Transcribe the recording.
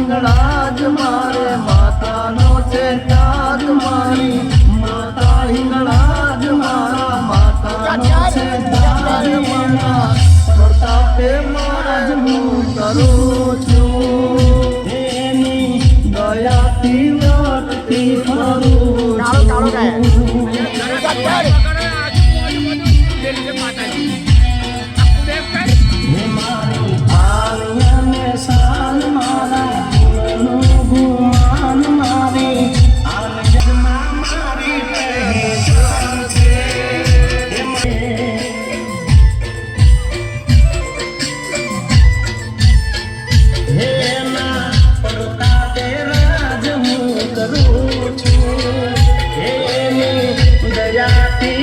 હિંગળાજ મારે માતાનો છે તાજ મારી માતા હિંગળાજ મારા માતાનો છે તાજ મારા પ્રતાપે મારા જ હું કરું છું એની દયાથી વર્તી કરું દયાથી